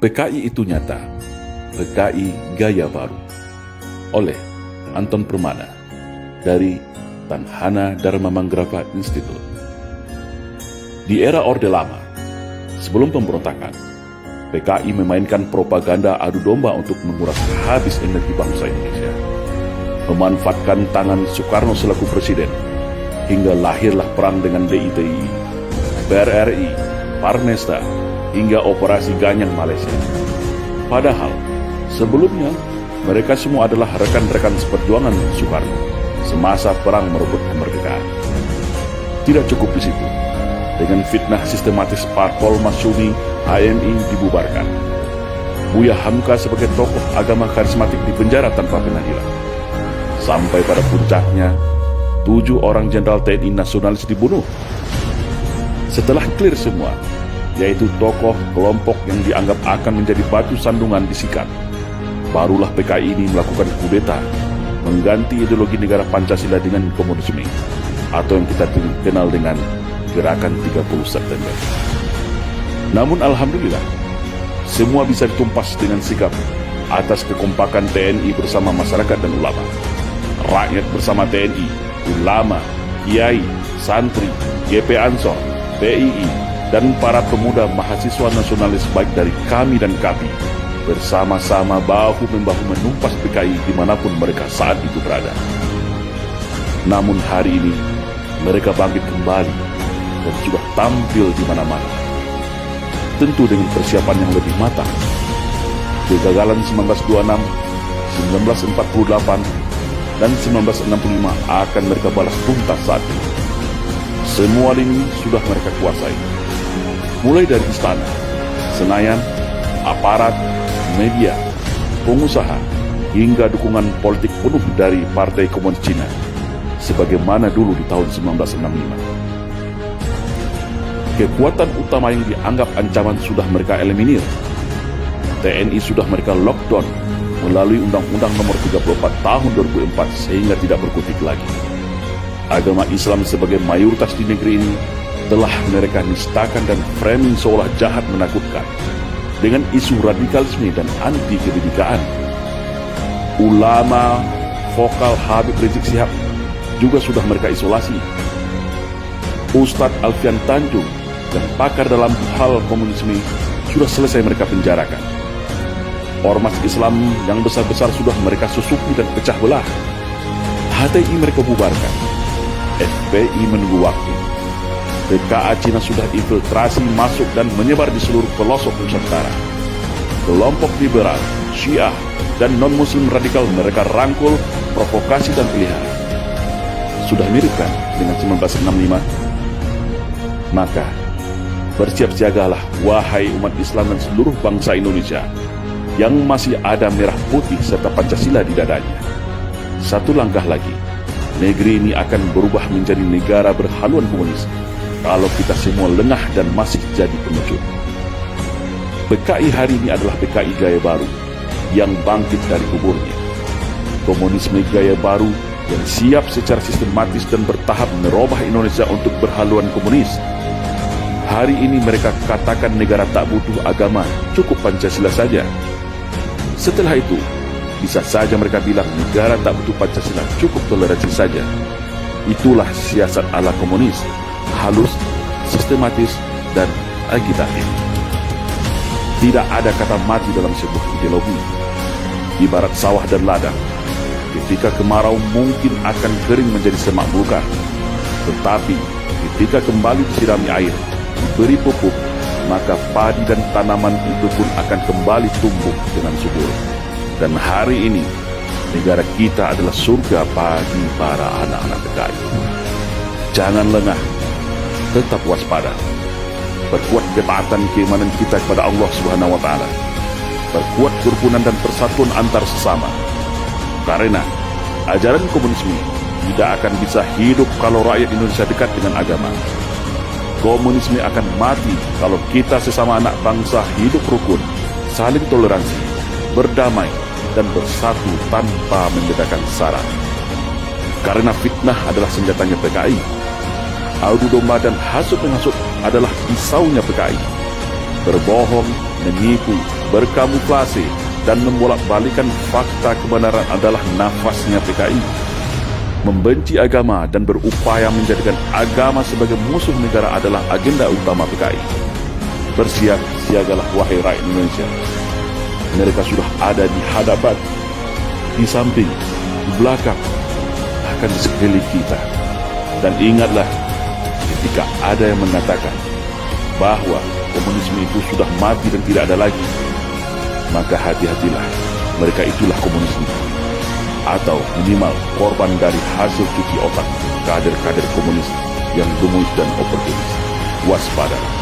PKI itu nyata, PKI Gaya Baru, oleh Anton Permana dari Tanhana Dharma Manggarafa Institute. Di era Orde Lama, sebelum pemberontakan, PKI memainkan propaganda adu domba untuk menguras habis energi bangsa Indonesia, memanfaatkan tangan Soekarno selaku presiden, hingga lahirlah perang dengan DITI, PRRI, Parmesta, hingga Operasi Ganyang Malaysia. Padahal, sebelumnya, mereka semua adalah rekan-rekan seperjuangan Soekarno semasa perang merebut kemerdekaan. Tidak cukup di situ. Dengan fitnah sistematis Parpol Masyumi, HMI dibubarkan. Buya Hamka sebagai tokoh agama karismatik dipenjara tanpa pengadilan. Sampai pada puncaknya, 7 orang jenderal TNI nasionalis dibunuh. Setelah clear semua, yaitu tokoh kelompok yang dianggap akan menjadi batu sandungan disikat, barulah PKI ini melakukan kudeta, mengganti ideologi negara Pancasila dengan komunisme, atau yang kita kenal dengan Gerakan 30 September. Namun alhamdulillah, semua bisa ditumpas dengan sikap atas kekompakan TNI bersama masyarakat dan ulama. Rakyat bersama TNI, ulama, kiai, santri, GP Ansor, PII, dan para pemuda mahasiswa nasionalis baik dari kami dan KAPI bersama-sama bahu-membahu menumpas PKI dimanapun mereka saat itu berada. Namun hari ini, mereka bangkit kembali dan sudah tampil di mana-mana. Tentu dengan persiapan yang lebih matang. Kegagalan 1926, 1948, dan 1965 akan mereka balas tuntas saat ini. Semua lini sudah mereka kuasai. Mulai dari istana, Senayan, aparat, media, pengusaha, hingga dukungan politik penuh dari Partai Komunis Cina, sebagaimana dulu di tahun 1965. Kekuatan utama yang dianggap ancaman sudah mereka eliminir. TNI sudah mereka lockdown melalui Undang-Undang Nomor 34 Tahun 2004 sehingga tidak berkutik lagi. Agama Islam sebagai mayoritas di negeri ini telah mereka nistakan dan framing seolah jahat menakutkan dengan isu radikalisme dan anti kebinekaan. Ulama vokal Habib Rizik Syihab juga sudah mereka isolasi. Ustadz Alfian Tanjung dan pakar dalam hal komunisme sudah selesai mereka penjarakan. Ormas Islam yang besar-besar sudah mereka susupi dan pecah belah. HTI mereka bubarkan. FPI menunggu waktu. PKA Cina sudah infiltrasi masuk dan menyebar di seluruh pelosok Nusantara. Kelompok liberal, Syiah, dan non-muslim radikal mereka rangkul, provokasi dan pelihara. Sudah mirip kan dengan 1965? Maka, bersiap-siagalah wahai umat Islam dan seluruh bangsa Indonesia yang masih ada merah putih serta Pancasila di dadanya. Satu langkah lagi, negeri ini akan berubah menjadi negara berhaluan komunis kalau kita semua lengah dan masih jadi pengecut. PKI hari ini adalah PKI Gaya Baru yang bangkit dari kuburnya. Komunisme Gaya Baru yang siap secara sistematis dan bertahap merubah Indonesia untuk berhaluan komunis. Hari ini mereka katakan negara tak butuh agama, cukup Pancasila saja. Setelah itu, bisa saja mereka bilang negara tak butuh Pancasila, cukup toleransi saja. Itulah siasat ala komunis, halus, sistematis, dan agitatif. Tidak ada kata mati dalam sebuah ideologi. Ibarat sawah dan ladang, ketika kemarau mungkin akan kering menjadi semak belukar. Tetapi ketika kembali disirami air, diberi pupuk, maka padi dan tanaman itu pun akan kembali tumbuh dengan subur. Dan hari ini, negara kita adalah surga bagi para anak-anak PKI. Jangan lengah, tetap waspada. Perkuat ketaatan keimanan kita kepada Allah Subhanahu wa Ta'ala. Perkuat kerukunan dan persatuan antar sesama. Karena ajaran komunisme tidak akan bisa hidup kalau rakyat Indonesia dekat dengan agama. Komunisme akan mati kalau kita sesama anak bangsa hidup rukun, saling toleransi, berdamai, dan bersatu tanpa membedakan sara. Karena fitnah adalah senjatanya PKI. Adu domba dan hasut menghasut adalah pisaunya PKI. Berbohong, menipu, berkamuflase dan membolak-balikan fakta kebenaran adalah nafasnya PKI. Membenci agama dan berupaya menjadikan agama sebagai musuh negara adalah agenda utama PKI. Bersiap siagalah wahai rakyat Indonesia. Mereka sudah ada di hadapan, di samping, di belakang, bahkan di sekeliling kita. Dan ingatlah, ketika ada yang mengatakan bahwa komunisme itu sudah mati dan tidak ada lagi, maka hati-hatilah, mereka itulah komunisme, atau minimal korban dari hasil cuci otak kader-kader komunis yang gemus dan oportunis. Waspada.